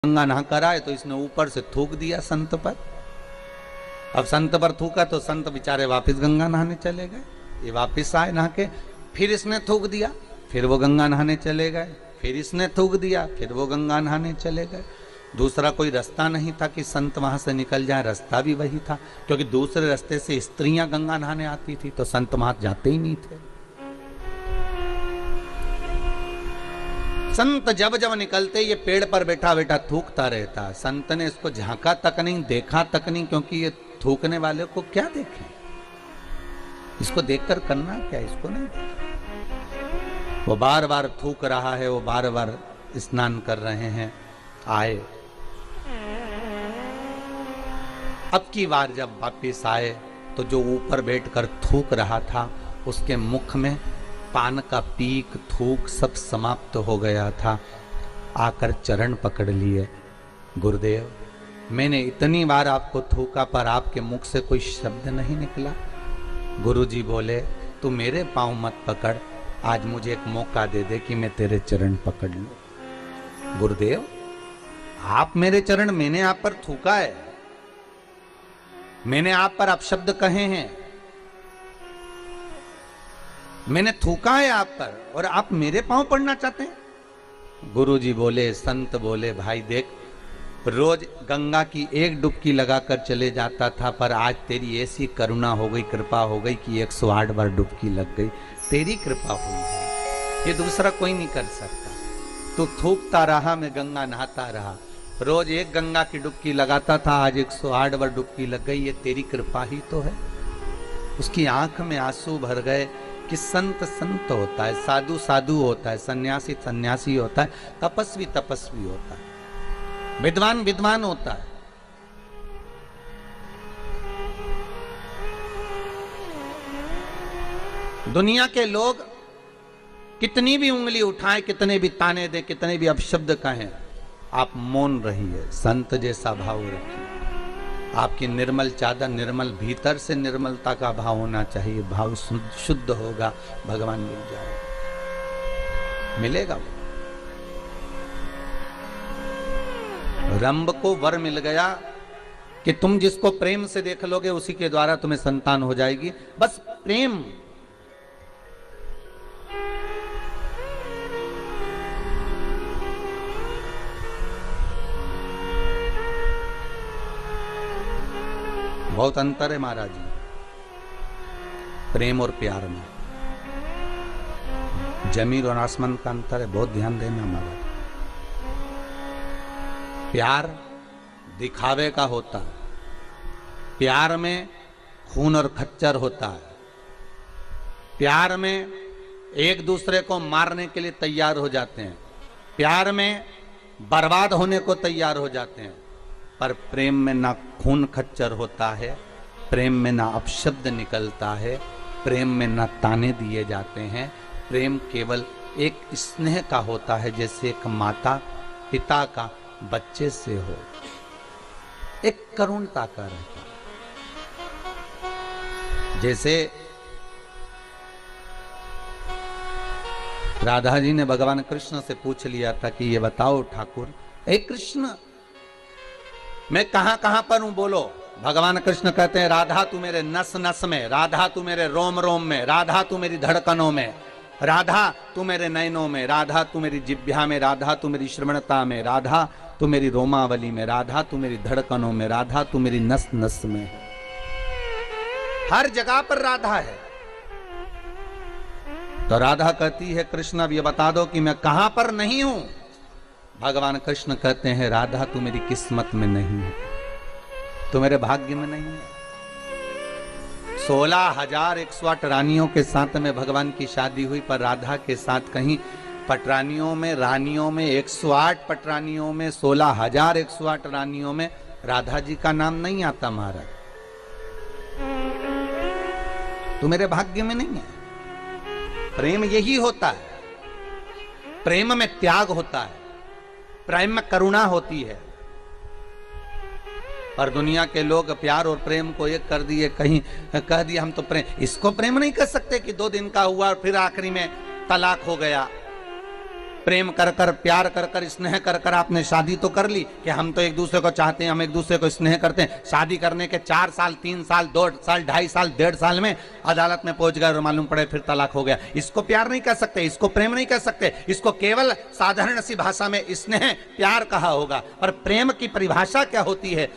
गंगा नहा कर आए तो इसने ऊपर से थूक दिया संत पर। अब संत पर थूका तो संत बेचारे वापस गंगा नहाने चले गए। ये वापस आए नहा के, फिर इसने थूक दिया, फिर वो गंगा नहाने चले गए, फिर इसने थूक दिया, फिर वो गंगा नहाने चले गए। दूसरा कोई रास्ता नहीं था कि संत वहां से निकल जाए, रास्ता भी वही था, क्योंकि दूसरे रास्ते से स्त्रियां गंगा नहाने आती थी तो संत वहां जाते ही नहीं थे। संत जब जब निकलते ये पेड़ पर बैठा बैठा थूकता रहता। संत ने इसको झांका तक नहीं, देखा तक नहीं, क्योंकि ये थूकने वाले को क्या देखें, इसको देखकर करना क्या, इसको नहीं देखा। वो बार बार थूक रहा है, वो बार बार स्नान कर रहे हैं। आए, अब की बार जब वापिस आए तो जो ऊपर बैठकर थूक रहा था उसके मुख में पान का पीक थूक सब समाप्त हो गया था। आकर चरण पकड़ लिए, गुरुदेव मैंने इतनी बार आपको थूका पर आपके मुख से कोई शब्द नहीं निकला। गुरुजी बोले तू मेरे पांव मत पकड़, आज मुझे एक मौका दे दे कि मैं तेरे चरण पकड़ लूं। गुरुदेव आप मेरे चरण, मैंने आप पर थूका है, मैंने आप पर अपशब्द कहे हैं, मैंने थूका है आप पर, और आप मेरे पांव पड़ना चाहते हैं। गुरुजी बोले, संत बोले, भाई देख रोज गंगा की एक डुबकी लगाकर चले जाता था, पर आज तेरी ऐसी करुणा हो गई, कृपा हो गई कि 108 बार डुबकी लग गई। तेरी कृपा हुई है, ये दूसरा कोई नहीं कर सकता। तू थूकता रहा, मैं गंगा नहाता रहा, रोज एक गंगा की डुबकी लगाता था, आज 108 बार डुबकी लग गई, ये तेरी कृपा ही तो है। उसकी आंख में आंसू भर गए कि संत संत होता है, साधु साधु होता है, सन्यासी सन्यासी होता है, तपस्वी तपस्वी होता है, विद्वान विद्वान होता है। दुनिया के लोग कितनी भी उंगली उठाएं, कितने भी ताने दें, कितने भी अपशब्द कहें, आप मौन रहिए, संत जैसा भाव रखिए। आपकी निर्मल चादर, निर्मल भीतर से निर्मलता का भाव होना चाहिए। भाव शुद्ध होगा, भगवान मिल जाएगा, मिलेगा वो। रंभ को वर मिल गया कि तुम जिसको प्रेम से देख लोगे उसी के द्वारा तुम्हें संतान हो जाएगी। बस प्रेम, बहुत अंतर है महाराज जी प्रेम और प्यार में, जमीन और आसमान का अंतर है, बहुत ध्यान देना महाराज। प्यार दिखावे का होता है, प्यार में खून और खच्चर होता है, प्यार में एक दूसरे को मारने के लिए तैयार हो जाते हैं, प्यार में बर्बाद होने को तैयार हो जाते हैं। पर प्रेम में ना खून खच्चर होता है, प्रेम में ना अपशब्द निकलता है, प्रेम में ना ताने दिए जाते हैं। प्रेम केवल एक स्नेह का होता है, जैसे एक माता पिता का बच्चे से हो, एक करुणता का रहता है। जैसे राधा जी ने भगवान कृष्ण से पूछ लिया था कि ये बताओ ठाकुर, हे कृष्ण मैं कहां कहां पर हूं, बोलो। भगवान कृष्ण कहते हैं राधा तू मेरे नस नस में, राधा तू मेरे रोम रोम में, राधा तू मेरी धड़कनों में, राधा तू मेरे नयनों में, राधा तू मेरी जिह्वा में, राधा तू मेरी श्रवणता में, राधा तू मेरी रोमावली में, राधा तू मेरी धड़कनों में, राधा तू मेरी नस नस में। हर जगह पर राधा है। तो राधा कहती है कृष्ण अब ये बता दो कि मैं कहां पर नहीं हूं। भगवान कृष्ण कहते हैं राधा तू मेरी किस्मत में नहीं है, तू मेरे भाग्य में नहीं है। 16,108 रानियों के साथ में भगवान की शादी हुई, पर राधा के साथ कहीं पटरानियों में, रानियों में, 108 पटरानियों में, 16,108 रानियों में राधा जी का नाम नहीं आता। महाराज तू मेरे भाग्य में नहीं है। प्रेम यही होता है, प्रेम में त्याग होता है, प्रेम में करुणा होती है। और दुनिया के लोग प्यार और प्रेम को एक कर दिए, कहीं कह दिया हम तो प्रेम, इसको प्रेम नहीं कर सकते कि 2 दिन का हुआ और फिर आखिरी में तलाक हो गया। प्रेम कर कर, प्यार कर कर, स्नेह कर कर आपने शादी तो कर ली कि हम तो एक दूसरे को चाहते हैं, हम एक दूसरे को स्नेह करते हैं। शादी करने के 4 साल, 3 साल, 2 साल, 2.5 साल, 1.5 साल में अदालत में पहुंच गए और मालूम पड़े फिर तलाक हो गया। इसको प्यार नहीं कह सकते, इसको प्रेम नहीं कह सकते, इसको केवल साधारण सी भाषा में स्नेह प्यार कहा होगा। और प्रेम की परिभाषा क्या होती है?